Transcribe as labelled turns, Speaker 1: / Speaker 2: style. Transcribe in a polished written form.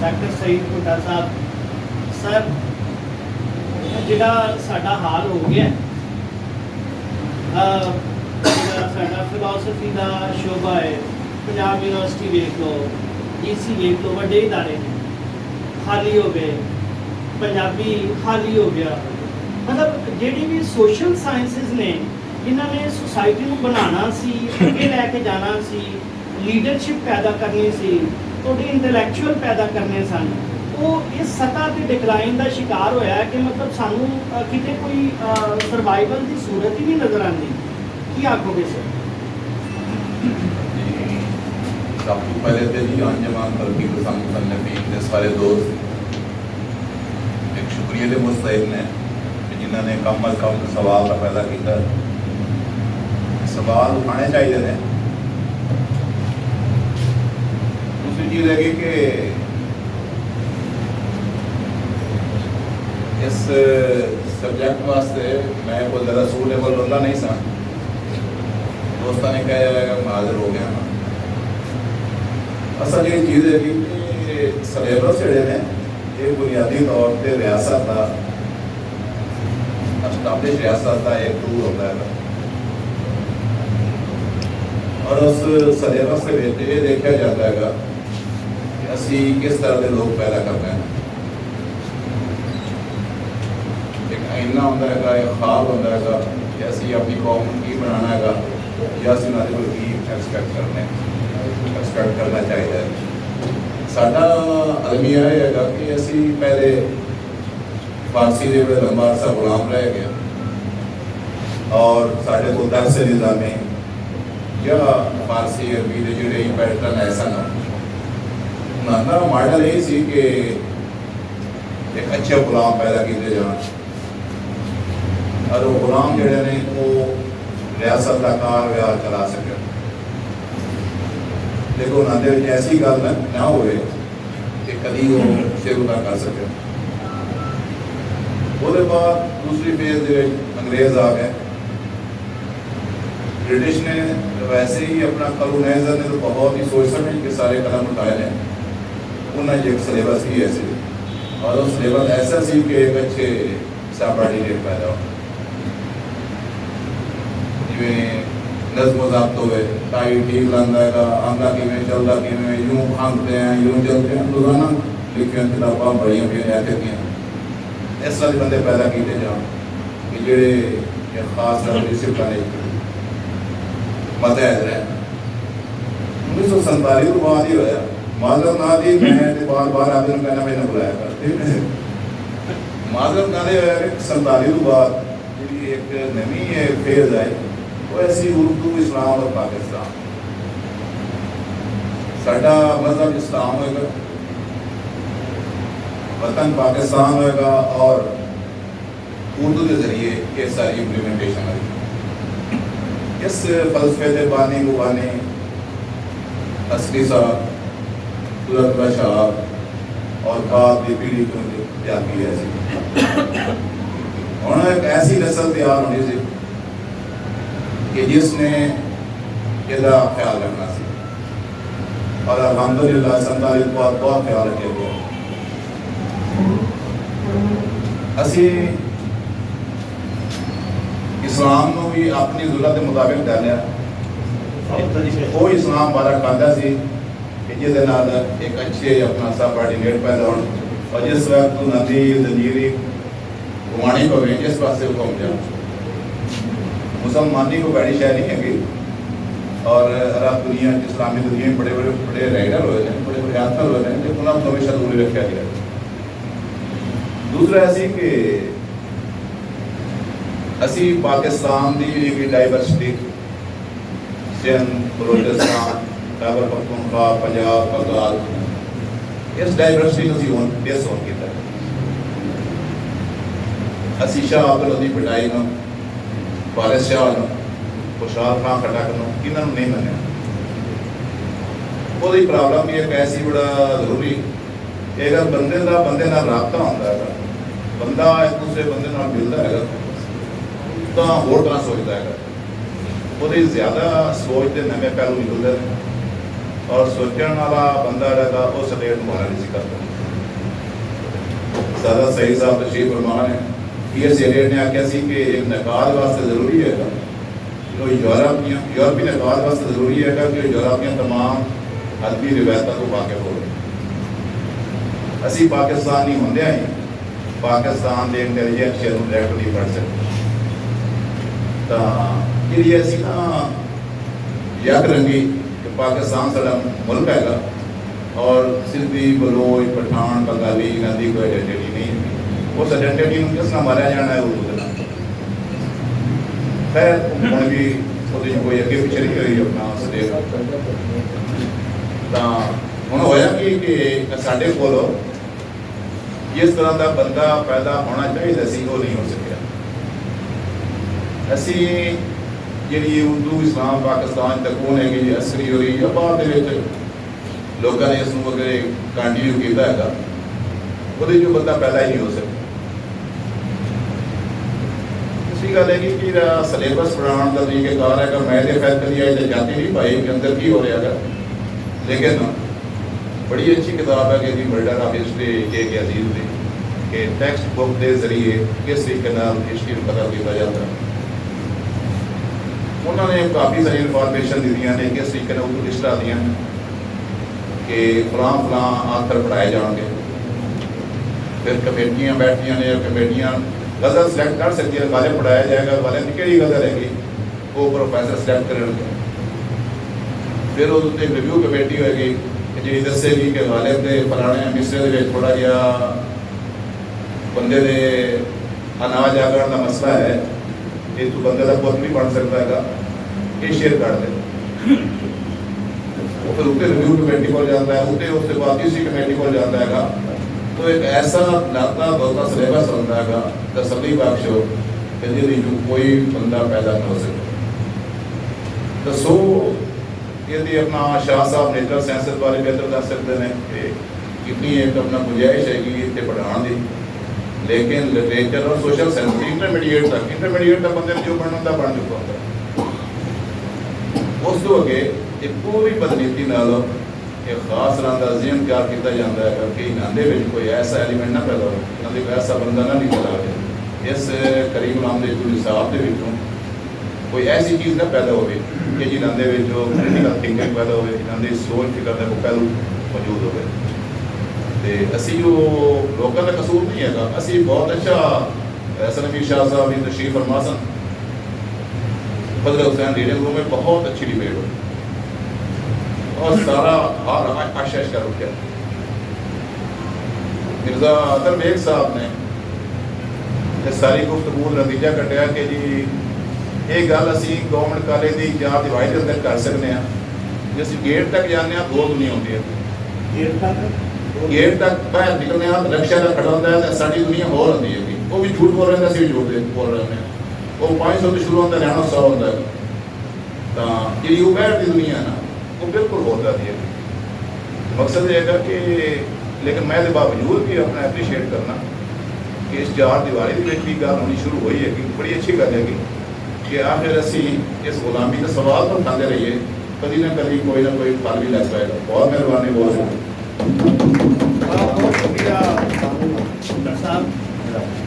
Speaker 1: doctor Saeed भुट्टा साहब sir जिहड़ा साडा हाल हो गया साडा फिलोसफी का शोभा है पंजाब यूनिवर्सिटी वेख लो DC वेख लो वड्डे इदारे ने खाली हो गए पंजाबी खाली हो गया मतलब जिहड़ी भी सोशल साइंसिस ने इन्होंने सोसाइटी को बनाना सी अगे लैके जाना सी लीडरशिप पैदा करनी सी थोड़े इंटलैक्चुअल पैदा करने सन वो इस सतह के डिकलाइन का शिकार होया कि मतलब सानू किते कोई सर्वाइवल की सूरत ही नहीं नज़र आती की आखोगे सर
Speaker 2: सब तो पहले तो जी अंजमान तरक्की मुसन्नफीन के सारे दोस्त एक शुक्रिया के मुस्तहिक ने जिन्होंने कम अज कम सवाल का पैदा किया सवाल उठाने चाहिए ने दूसरी चीज़ है कि इस सब्जेक्ट वास्ते मैं कोई ज़्यादा सूटेबल बंदा नहीं सा दोस्तों ने कहा मैं हाजिर हो गया असल ये चीज़ है कि सलेबस जोड़े ने ये बुनियादी तौर पर रियासत का एस्टाब्लिश रियासत का एक टूर होता है और उस सलेबस के विच ये देखा जाता है कि असी किस तरह के लोग पैदा करते हैं एक आईना होता है एक ख्वाब होता है कि असी अपनी कौम की बनाना है या असी उन्होंने कोई की एक्सपैक्ट करना चाहिए साडा अलमिया है कि असी पहले फारसी के बड़े लंबा अरसा गुलाम रह गया और साढ़े को दस निज़ामे या फारसी अरबी के जोड़े पैटर्न ऐसा ना उन्होंने मॉडल यही सी कि एक अच्छे गुलाम पैदा किए जान और वो गुलाम जोड़े ने वो रियासत का कार व्यवहार चला सके लेकिन उन्होंने ऐसी गल ना हो कि कभी वो शुरू ना कर सके वो बाद दूसरी फेज अंग्रेज आ गए ब्रिटिश ने वैसे ही अपना कॉलोनाइजर ने तो बहुत ही सोच समझ के सारे कदम उठाए हैं उन्हें एक सिलेबस ही ऐसे और वो सिलेबस ऐसा सी कि एक अच्छे सापार्टीडेट पैदा हो जिमें नज़्म ज़ाब्त होवे टाई ठीक लांदा है आंदा किमें चलदा किमें यूं भागते हैं यूं चलते हैं रोजाना लिखियां किताबां बड़ियां भी ऐसे की इस तरह बंदे पैदा किए जान कि जेड़े खास डिसिप्लिन मतहत रहे 1947 तो बाद ही होया माजरत ना दी मैं बार बार आदमी कहना मैंने बुलाया कर माजरत ना दे 47 तो बाद जी एक नवी फेज आई वो ऐसी उर्दू इस्लाम और पाकिस्तान साडा मजहब इस्लाम होगा वतन पाकिस्तान होगा और उर्दू के जरिए ये सारी इम्प्लीमेंटेशन होगी इस फलसफे के बानी गुबानी असली साहब तुरंत शाह और खाद की पीढ़ी को त्यागी ऐसी हूँ एक ऐसी नस्ल तैयार होनी सी कि जिसने इसका ख्याल रखना सी और अल्हम्दुलिल्लाह 47 बहुत ख्याल रखे गया असी इस्लाम को भी अपनी जरूरत के मुताबिक डालिया वो इस्लाम वाला कहता सी कि जिस एक अच्छे अपना सबऑर्डिनेट पैदा हो और जिस वक्त नदी जंजीरी घुमानी पवे जिस पास घूम जाओ मुसलमानी को बड़ी शह नहीं है और अरब दुनिया इस्लामी दुनिया में बड़े राइडर हुए हैं बड़े आथर हुए हैं जो उन्होंने हमेशा दूरी रखा गया दूसरा ऐसी कि असी पाकिस्तान की डाइवर्सिटी सिंध बलोचिस्तान खैबर पख्तूनख्वा पंजाब बंगाल इस डाइवर्सिटी को बेस होन किया असी शाह अब्दुल लतीफ भटाई को वारिस शाह को खुशहाल खान खटक को इन्होंने नहीं मनिया वो प्रॉब्लम भी एक ऐसी बड़ा जरूरी अगर बंदे का बंदे रबता होता है बंदा एक दूसरे बंदे मिलता है तो होर तरह सोचता है वो ज़्यादा सोच के नवे पहलू निकलते हैं और सोचने वाला बंदा जो वो सलेट मारा नहीं करता सादा सही साहब तशरीफ फरमा ने पीएस एरिया ने आख्या सी कि एक नकाद वास्ते जरूरी है जो यूरोपी नकाद वास्ते जरूरी है कि यूरोपियन तमाम अदबी रिवायतों को वाकिफ हो असी पाकिस्तान नहीं होंगे ही पाकिस्तान के इंटैलीजेंस शेयर डायरेक्ट नहीं पढ़ सकते तो जी असी ना यक रंगी कि पाकिस्तान साडा मुल्क हैगा और सिंधी बलोच पठान बंगाली इन्हों की कोई आइडेंटिटी नहीं है उस आइडेंटिटी में किस नाल मारिया जाना है उर्दू के नाल खैर हुण भी ਉਹਦੇ कोई अगे पिछे नहीं हुई अपना सदैव तो हुण होया कि साडे कोल जिस तरह का बंदा पैदा होना चाहिए सी वो नहीं हो सकिया असी जी उर्दू इस्लाम पाकिस्तान तकून है जी असरी हो रही या बाद लोगों ने इसमें अगर कंटिन्यू किया है वो जो बंदा पैदा ही नहीं हो सकता दूसरी गल है कि सिलेबस पढ़ाने का तरीकेकार है मैं तो खैर कभी अजे तक जाती नहीं पाई कि अंदर की हो रहा है लेकिन बड़ी अच्छी किताब है कि बर्डन ऑफ हिस्ट्री के अजीज ने कि टैक्सट बुक के जरिए किस तरीके हिस्ट्री पता किया जाता है उन्होंने काफ़ी सारी इन्फॉर्मेशन दी ने किस तरीके उर्दू लिस्ट आदि कि फलां आथर पढ़ाए जाएंगे फिर कमेटियाँ बैठदियाँ ने कमेटियाँ गज़ल सिलेक्ट कर सकती है गालिब पढ़ाया जाएगा गालिब की किहड़ी गज़ल हैगी वो प्रोफैसर सिलेक्ट करेंगे फिर उस उत्ते रिव्यू कमेटी होएगी जी दसेगी कि गालिब के फलाने मिसरे के थोड़ा जिहा बंदे के अनाज आगण का मसला है ये तू बंदे का पुत नहीं बन सकता है ये शेयर कर दे वो फिर उत्ते रिव्यू कमेटी को जाता है उत्ते उसके बाद तीसरी कमेटी को जाता है तो एक ऐसा नाता बहुता सिलेबस होता है तसली बख्श हो कि जी कोई बंदा पैदा नहीं हो सकता तो सो यदि अपना शाह साहब नेचुरल साइंसिस बारे बेहतर दस सकते हैं कि कितनी एक अपना गुंजाइश हैगी इतने पढ़ाने की लेकिन लिटरेचर और सोशल साइंस इंटरमीडिएट तक बंदे जो बनना होंगे बन चुका होता उस तो अगे एक पूरी बदनीति नाल एक खास तरह का जिम तैयार किया जाता है कि इन्होंने कोई ऐसा एलीमेंट ना पैदा हो इन्होंने कोई ऐसा बंदा ना निकल आए इस करीम नाम के निसाब के कोई ऐसी चीज़ ना पैदा हो कि जिन्होंने जो क्रिटिकल थिंकिंग पैदा हो इन्होंने सोच फिक्र का कोई पहलू मौजूद हो असी जो लोगों का कसूर नहीं है असी बहुत अच्छा हसन अमीर शाह साहब की तशरीफ फरमा सन फजल हुसैन रीडिंग रूम में बहुत अच्छी डिबेट हुई और सारा हार आशाश कर उठा मिर्जा अतर बेग साहब ने सारी गुफ्तगू नतीजा कटिया कि जी ये गल असी गवर्नमेंट कॉलेज की चार दिवारी के अंदर कर सकते हैं जो असी गेट तक जाने दो दुनिया होती है गेट तक बाहर निकलने रक्षा का खड़ा होता है साड़ी दुनिया होर होती है वो भी झूठ बोल रहे हैं असं भी झूठ बोल रहे हैं वो 500 तो शुरू होता है 100 होता है तो जी वो बाहर की दुनिया ना वो बिल्कुल हो जाती है मकसद ये है कि लेकिन मैं बावजूद भी अपना एप्रीशिएट करना कि इस चार दीवारी भी गल होनी शुरू हुई है कि बड़ी अच्छी गल है कि आखिर असी इस गुलामी का सवाल तो उठाते रहिए कभी ना कभी कोई ना कोई फल भी लग पाएगा बहुत मेहरबानी बहुत
Speaker 1: शुक्रिया साहब